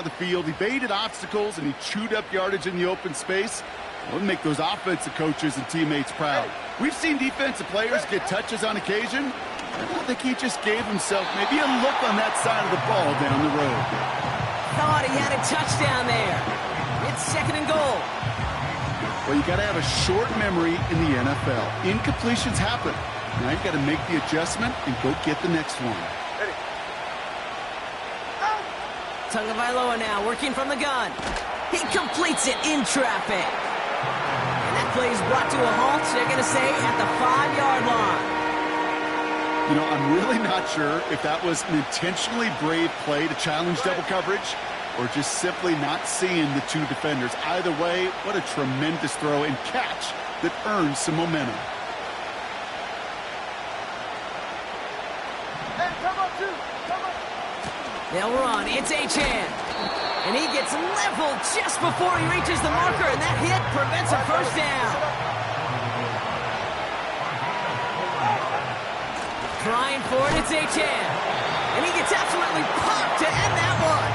the field, evaded obstacles, and he chewed up yardage in the open space. It would make those offensive coaches and teammates proud. We've seen defensive players get touches on occasion. I think he just gave himself maybe a look on that side of the ball down the road. Thought he had a touchdown there. It's 2nd and goal. Well, you got to have a short memory in the NFL. Incompletions happen. Now you got to make the adjustment and go get the next one. Tagovailoa now working from the gun. He completes it in traffic. And that play is brought to a halt, they're going to say, at the 5-yard line. You know, I'm really not sure if that was an intentionally brave play to challenge double coverage or just simply not seeing the two defenders. Either way, what a tremendous throw and catch that earns some momentum. They'll run. It's Achane. And he gets leveled just before he reaches the marker, and that hit prevents a first down. Trying for it, it's Achane. And he gets absolutely popped to end that one.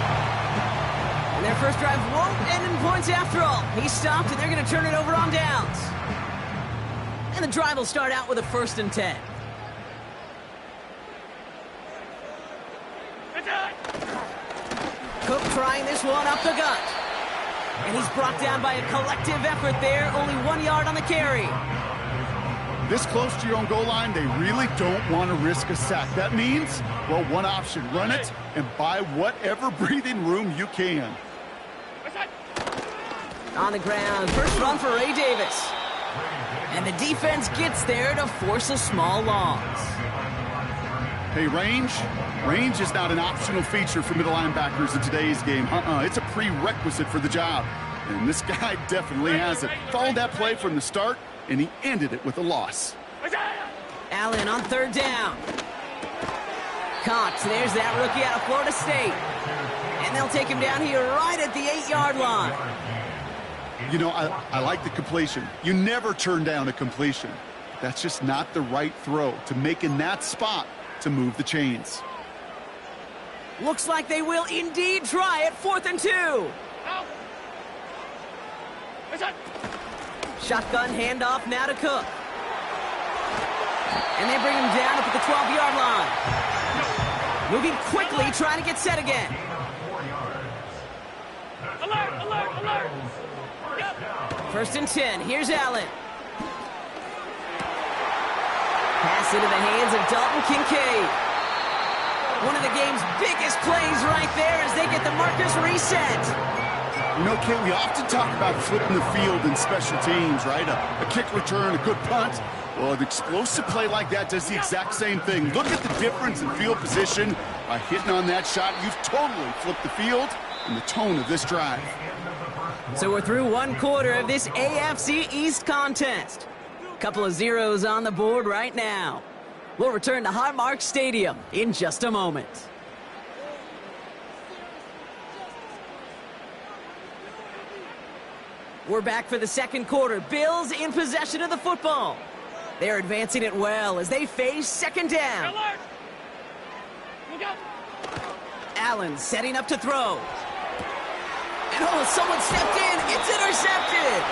And their first drive won't end in points after all. He stopped, and they're going to turn it over on downs. And the drive will start out with a 1st and 10. Cook trying this one up the gut. And he's brought down by a collective effort there. Only 1 yard on the carry. This close to your own goal line, they really don't want to risk a sack. That means, well, one option. Run it and buy whatever breathing room you can. On the ground. First run for Ray Davis. And the defense gets there to force a small loss. Hey, range is not an optional feature for middle linebackers in today's game. It's a prerequisite for the job. And this guy definitely has it. Followed that play from the start, and he ended it with a loss. Allen on 3rd down. Cox, there's that rookie out of Florida State. And they'll take him down here right at the 8-yard line. You know, I like the completion. You never turn down a completion. That's just not the right throw to make in that spot to move the chains. Looks like they will indeed try it. 4th and 2. Shotgun handoff now to Cook. And they bring him down up at the 12-yard line. Moving quickly, trying to get set again. Alert, alert, alert. 1st and 10. Here's Allen. Pass into the hands of Dalton Kincaid. One of the game's biggest plays right there as they get the markers reset. You know, Kate, we often talk about flipping the field in special teams, right? A kick return, a good punt. Well, an explosive play like that does the exact same thing. Look at the difference in field position. By hitting on that shot, you've totally flipped the field and the tone of this drive. So we're through 1 quarter of this AFC East contest. Couple of zeros on the board right now. We'll return to Highmark Stadium in just a moment. We're back for the 2nd quarter. Bills in possession of the football. They're advancing it well as they face 2nd down. Allen setting up to throw. And oh, someone stepped in. It's intercepted.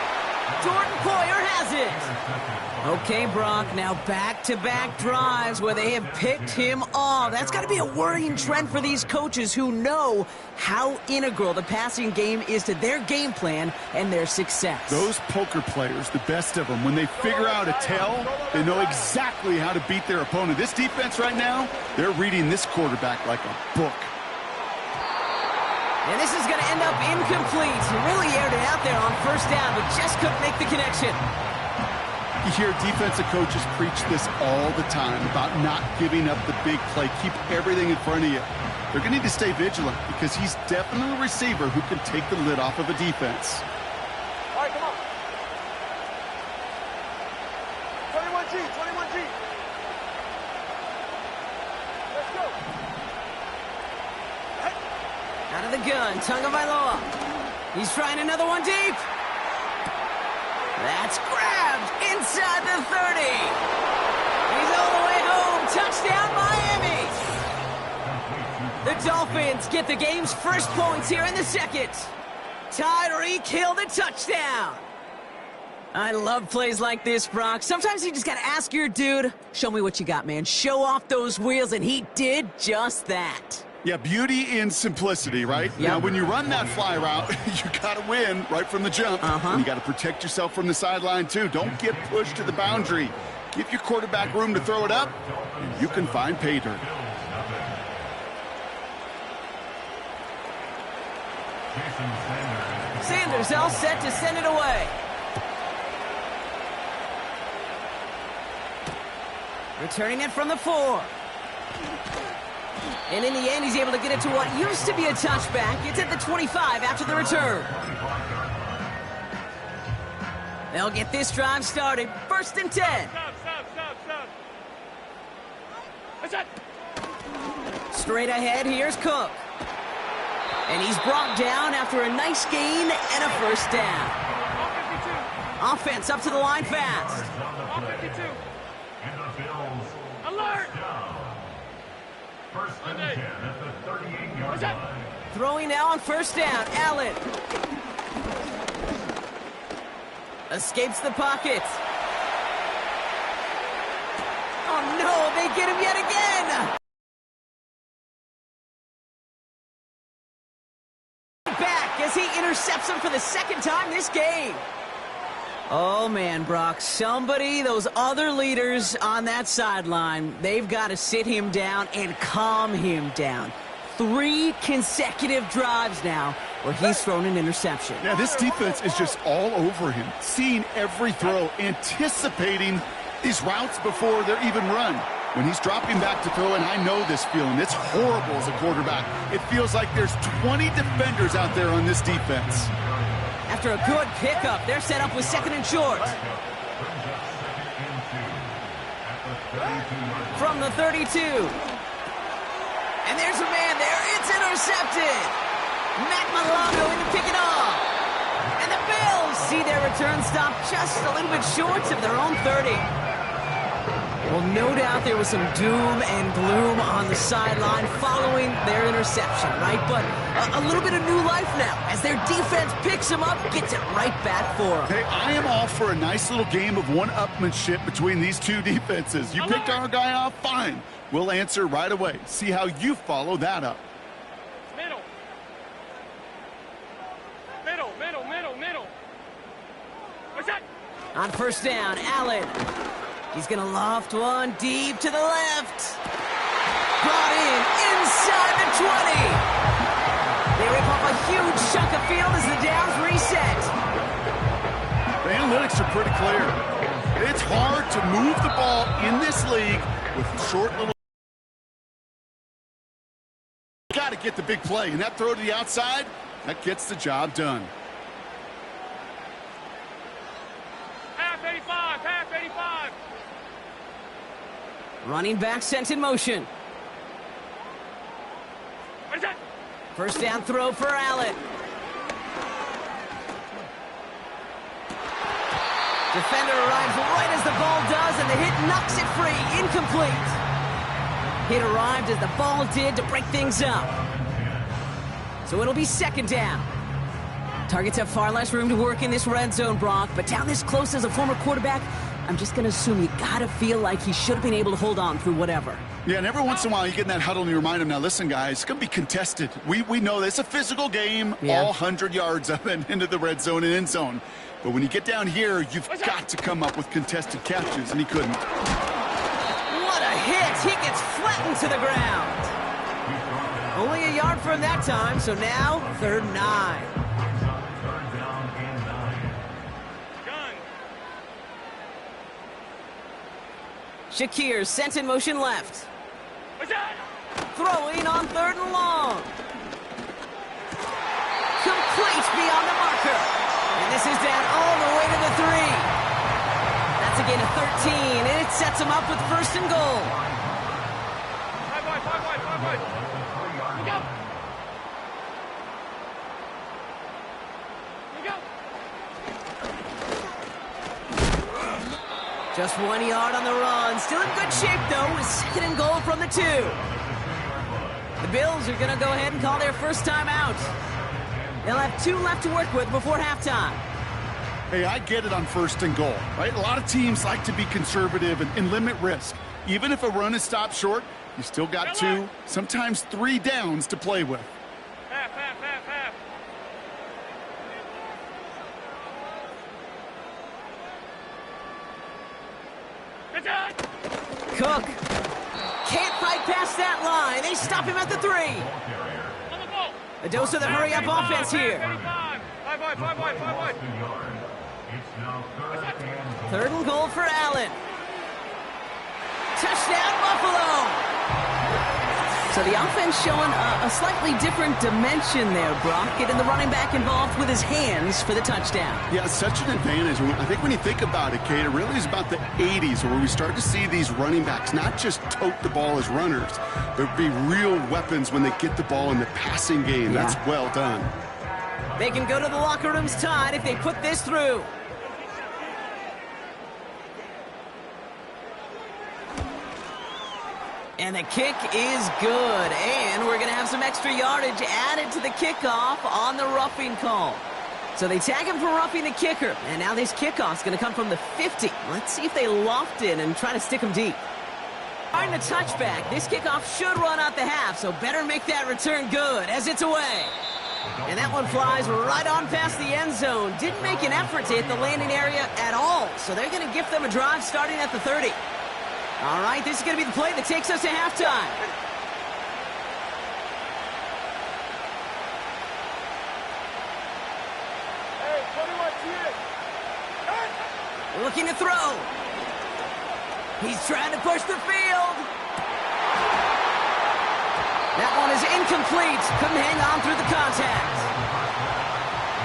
Jordan Poyer has it. Okay, Brock, now back-to-back drives where they have picked him off. That's got to be a worrying trend for these coaches who know how integral the passing game is to their game plan and their success. Those poker players, the best of them, when they figure out a tell, they know exactly how to beat their opponent. This defense right now, they're reading this quarterback like a book. And this is going to end up incomplete. He really aired it out there on 1st down, but just couldn't make the connection. You hear defensive coaches preach this all the time about not giving up the big play. Keep everything in front of you. They're going to need to stay vigilant because he's definitely a receiver who can take the lid off of a defense. All right, come on. 21G, 21G. Let's go. Out of the gun, Tagovailoa. He's trying another one deep. That's grabbed inside the 30. He's all the way home. Touchdown, Miami. The Dolphins get the game's first points here in the second. Tyreek Hill the touchdown. I love plays like this, Brock. Sometimes you just got to ask your dude, show me what you got, man. Show off those wheels, and he did just that. Yeah, beauty in simplicity, right? Yep. Now, when you run that fly route, you got to win right from the jump. And you got to protect yourself from the sideline, too. Don't get pushed to the boundary. Give your quarterback room to throw it up, and you can find pay dirt. Sanders all set to send it away. Returning it from the 4. And in the end, he's able to get it to what used to be a touchback. It's at the 25 after the return. They'll get this drive started. 1st and 10. Stop. What's that? Straight ahead, here's Cook. And he's brought down after a nice gain and a 1st down. All 52. Offense up to the line fast. All 52. Alert! First and 10 at the 38-yard What's that? line. Throwing now on 1st down. Allen. Escapes the pocket. Oh no, they get him yet again! Back as he intercepts him for the 2nd time this game. Oh man, Brock, those other leaders on that sideline, they've got to sit him down and calm him down. 3 consecutive drives now where he's thrown an interception. Yeah, this defense is just all over him, seeing every throw, anticipating these routes before they're even run. When he's dropping back to throw, and I know this feeling, it's horrible as a quarterback. It feels like there's 20 defenders out there on this defense. After a good pickup, they're set up with 2nd and short. From the 32. And there's a man there. It's intercepted. Madmans going to pick it off. And the Bills see their return stop just a little bit short of their own 30. Well, no doubt there was some doom and gloom on the sideline following their interception, right? But a little bit of new life now as their defense picks them up, gets it right back for them. Hey, I am all for a nice little game of one-upmanship between these two defenses. You picked our guy off, fine. We'll answer right away. See how you follow that up. Middle. What's that? On 1st down, Allen. He's going to loft one deep to the left. Brought in inside the 20. They rip off a huge chunk of field as the downs reset. The analytics are pretty clear. It's hard to move the ball in this league with short little... Got to get the big play, and that throw to the outside, that gets the job done. Half 85. Running back sent in motion. What is that? 1st down throw for Allen. Defender arrives right as the ball does, and the hit knocks it free. Incomplete. Hit arrived as the ball did to break things up. So it'll be 2nd down. Targets have far less room to work in this red zone, Brock, but down this close as a former quarterback, I'm just going to assume you got to feel like he should have been able to hold on through whatever. Yeah, and every once in a while you get in that huddle and you remind him, now listen, guys, it's going to be contested. We know this. It's a physical game, all 100 yards of it into the red zone and end zone. But when you get down here, you've got to come up with contested catches, and he couldn't. What a hit! He gets flattened to the ground. Only a yard for him that time, so now 3rd and 9. Gun. Shakir sent in motion left. What's that? Throwing on 3rd and long. Complete beyond the marker. And this is down all the way to the 3. That's a gain of 13, and it sets him up with 1st and goal. 5 wide. Look out. Just 1 yard on the run. Still in good shape, though, with 2nd and goal from the 2. The Bills are going to go ahead and call their first time out. They'll have 2 left to work with before halftime. Hey, I get it on 1st and goal, right? A lot of teams like to be conservative and limit risk. Even if a run is stopped short, you still got 2, sometimes 3 downs to play with. Half, half, half, half. Good shot. Cook can't fight past that line. They stop him at the 3. On the ball. A dose of the hurry-up offense here. 35. 5 wide, 5 wide, 5 wide. It's now 3rd and 3rd and goal for Allen. Touchdown, Buffalo. So the offense showing a slightly different dimension there, Brock. Getting the running back involved with his hands for the touchdown. Yeah, such an advantage. I think when you think about it, Kate, it really is about the 80s where we start to see these running backs not just tote the ball as runners, but be real weapons when they get the ball in the passing game. Yeah. That's well done. They can go to the locker rooms tied if they put this through. And the kick is good. And we're going to have some extra yardage added to the kickoff on the roughing call. So they tag him for roughing the kicker. And now this kickoff's going to come from the 50. Let's see if they loft in and try to stick him deep. Find the touchback. This kickoff should run out the half, so better make that return good as it's away. And that one flies right on past the end zone. Didn't make an effort to hit the landing area at all. So they're going to gift them a drive starting at the 30. All right, this is going to be the play that takes us to halftime. Hey, 21 cheers. Looking to throw. He's trying to push the field. That one is incomplete. Couldn't hang on through the contact.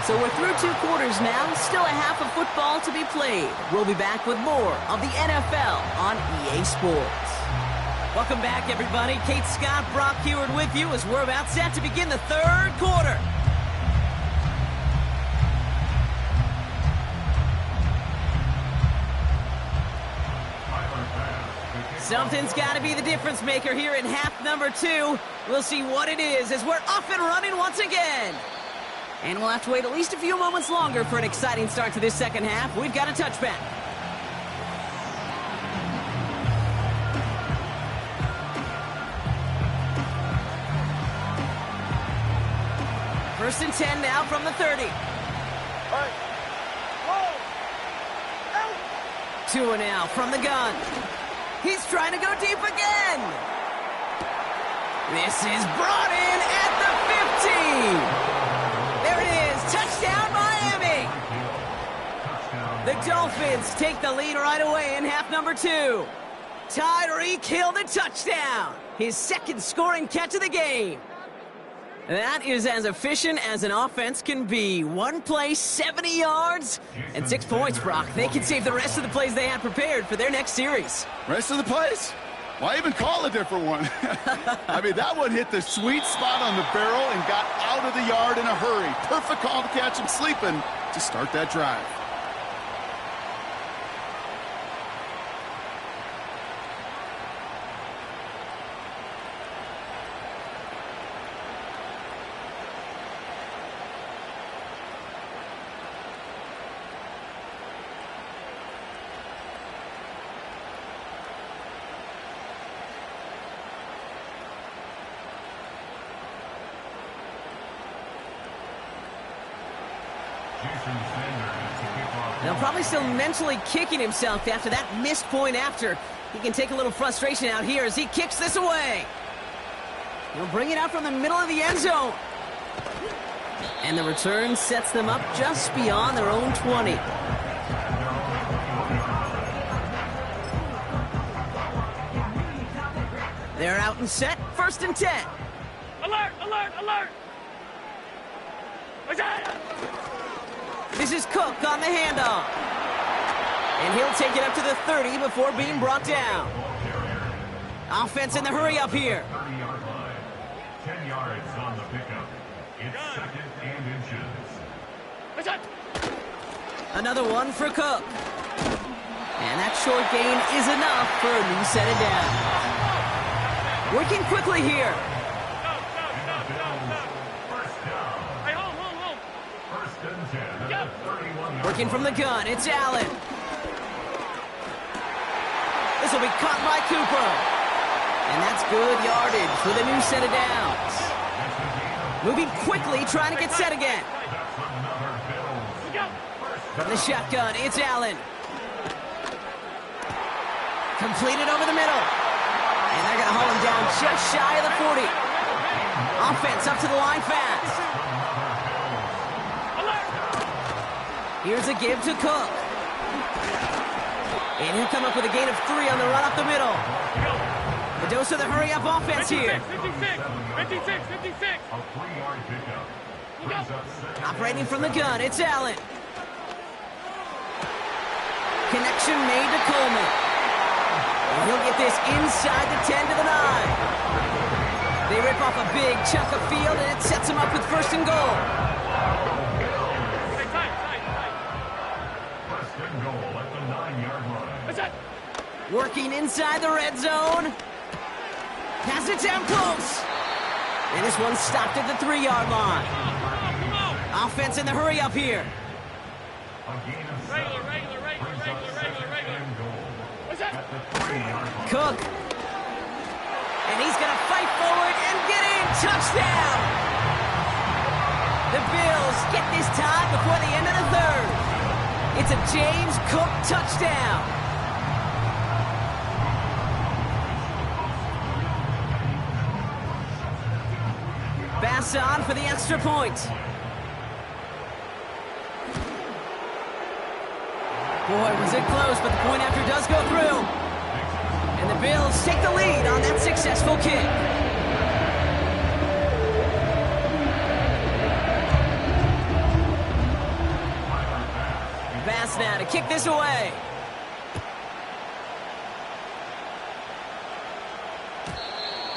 So we're through 2 quarters now. Still a half of football to be played. We'll be back with more of the NFL on EA Sports. Welcome back, everybody. Kate Scott, Brock Heward with you as we're about set to begin the 3rd quarter. Something's got to be the difference maker here in half number 2. We'll see what it is as we're off and running once again. And we'll have to wait at least a few moments longer for an exciting start to this second half. We've got a touchback. First and 10 now from the 30. Tua now from the gun. He's trying to go deep again. This is brought in at the 15. There it is. Touchdown, Miami. The Dolphins take the lead right away in half number 2. Tyreek Hill the touchdown. His 2nd scoring catch of the game. That is as efficient as an offense can be. 1 play, 70 yards, and 6 points, Brock. They can save the rest of the plays they had prepared for their next series. Rest of the plays? Why even call a different one? I mean, that one hit the sweet spot on the barrel and got out of the yard in a hurry. Perfect call to catch him sleeping to start that drive. Now probably still mentally kicking himself after that missed point after. He can take a little frustration out here as he kicks this away. He'll bring it out from the middle of the end zone. And the return sets them up just beyond their own 20. They're out and set. First and 10. Alert, alert, alert. This is Cook on the handoff. And he'll take it up to the 30 before being brought down. Offense in the hurry up here. 30-yard line. 10 yards on the pickup. It's 2nd and inches. Another one for Cook. And that short gain is enough for a new set of down. Working quickly here. Working from the gun, it's Allen. This will be caught by Cooper. And that's good yardage for the new set of downs. Moving quickly, trying to get set again. From the shotgun, it's Allen. Completed over the middle. And they're going to hold him down just shy of the 40. Offense up to the line fast. Here's a give to Cook. And he'll come up with a gain of 3 on the run up the middle. The dose of the hurry-up offense here. 56. Operating from the gun, it's Allen. Connection made to Coleman. And he'll get this inside the 10 to the 9. They rip off a big chunk of field, and it sets them up with 1st and goal. First and goal at the 9-yard line. Working inside the red zone. Pass it down close. And this one's stopped at the 3-yard line. Offense in the hurry up here. A gain of 7. Regular. At the 3-yard line. Cook. And he's going to fight forward and get in. Touchdown. The Bills get this time before the end of the 3rd. It's a James Cook touchdown. Bass on for the extra point. Boy, was it close, but the point after does go through. And the Bills take the lead on that successful kick. Bass now to kick this away.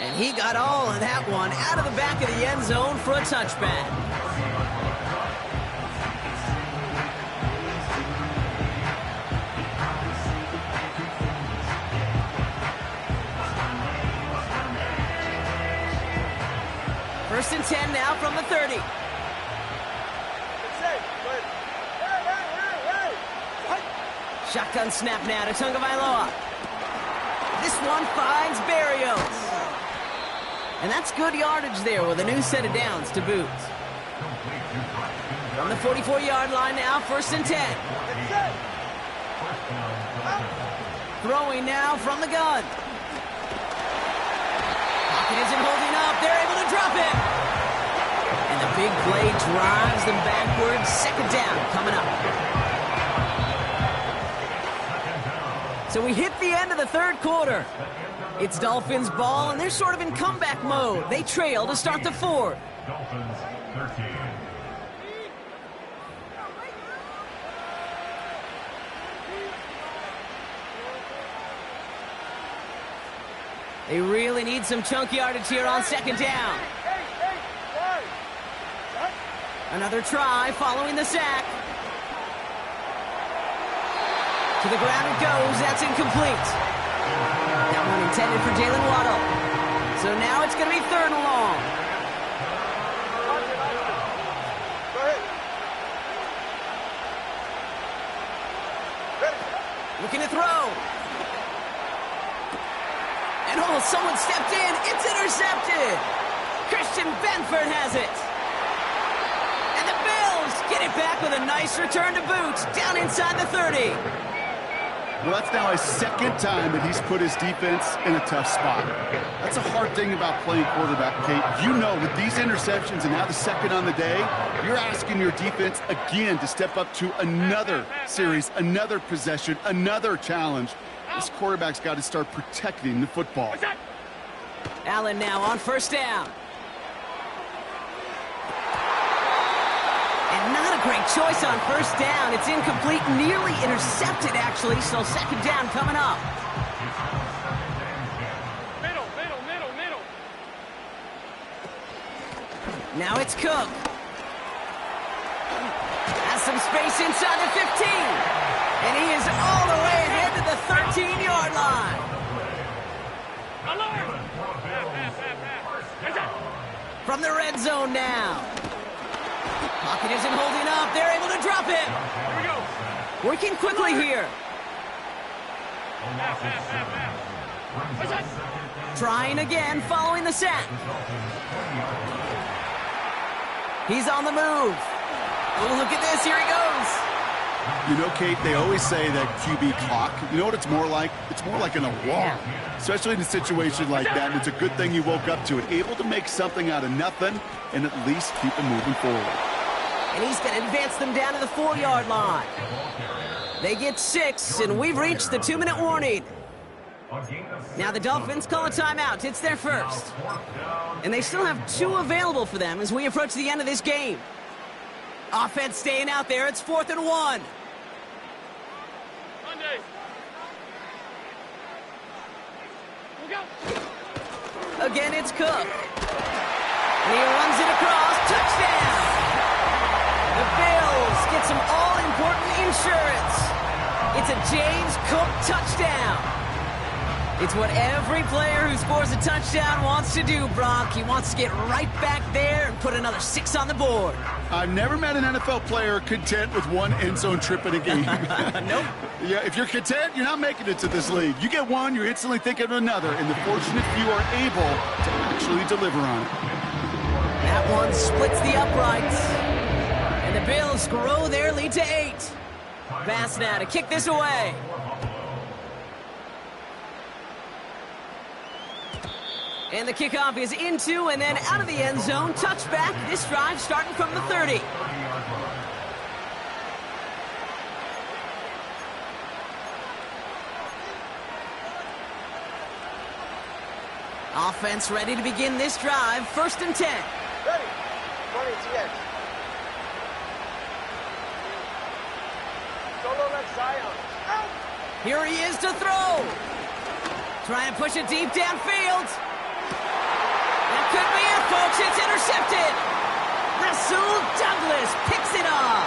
And he got all of that one out of the back of the end zone for a touchback. First and 10 now from the 30. Shotgun snap now to Tagovailoa. This one finds Barrios. And that's good yardage there with a new set of downs to boot. From the 44-yard line now, 1st and 10. Throwing now from the gun. Pocket isn't holding up. They're able to drop it. And the big play drives them backwards. 2nd down coming up. So we hit the end of the 3rd quarter. It's Dolphins ball, and they're sort of in comeback mode. They trail to start the 4th. Dolphins 13. They really need some chunk yardage here on 2nd down. Another try following the sack. To the ground it goes. That's incomplete. That one intended for Jalen Waddle. So now it's going to be 3rd and long. Looking to throw. And oh, someone stepped in. It's intercepted. Christian Benford has it. And the Bills get it back with a nice return to boot down inside the 30. Well, that's now his 2nd time that he's put his defense in a tough spot. That's a hard thing about playing quarterback, Kate. You know, with these interceptions and now the 2nd on the day, you're asking your defense again to step up to another series, another possession, another challenge. This quarterback's got to start protecting the football. Allen now on 1st down. And not a great choice on 1st down. It's incomplete, nearly intercepted, actually, so 2nd down coming up. Middle. Now it's Cook. Has some space inside the 15. And he is all the way ahead to the 13-yard line. From the red zone now. Pocket isn't holding up. They're able to drop it. Here we go. Working quickly here. Trying again, following the sack. He's on the move. Oh, look at this. Here he goes. You know, Kate, they always say that QB clock, you know what it's more like? It's more like an alarm, especially in a situation like that. And it's a good thing you woke up to it, able to make something out of nothing and at least keep them moving forward. And he's going to advance them down to the 4-yard line. They get 6, and we've reached the 2-minute warning. Now the Dolphins call a timeout. It's their first. And they still have 2 available for them as we approach the end of this game. Offense staying out there. It's 4th and 1. Monday. Look out. Again, it's Cook. And he runs it across. Touchdown! The Bills get some all-important insurance. It's a James Cook touchdown. It's what every player who scores a touchdown wants to do, Brock. He wants to get right back there and put another 6 on the board. I've never met an NFL player content with 1 end zone trip in a game. Nope. Yeah, if you're content, you're not making it to this league. You get 1, you're instantly thinking of another, and the fortunate few are able to actually deliver on it. That one splits the uprights. And the Bills grow their lead to 8. Bass now to kick this away. And the kickoff is into and then out of the end zone. Touchback. This drive starting from the 30. Offense ready to begin this drive. 1st and 10. Ready. 20 to the edge. Solo left Zion. Out. Here he is to throw. Trying to push it deep downfield. That could be it, folks. It's intercepted. Rasul Douglas picks it up.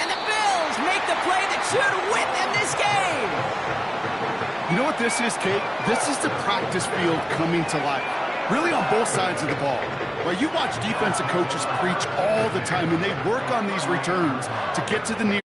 And the Bills make the play that should win them this game. You know what this is, Kate? This is the practice field coming to life. Really on both sides of the ball. Right? You watch defensive coaches preach all the time, and they work on these returns to get to the near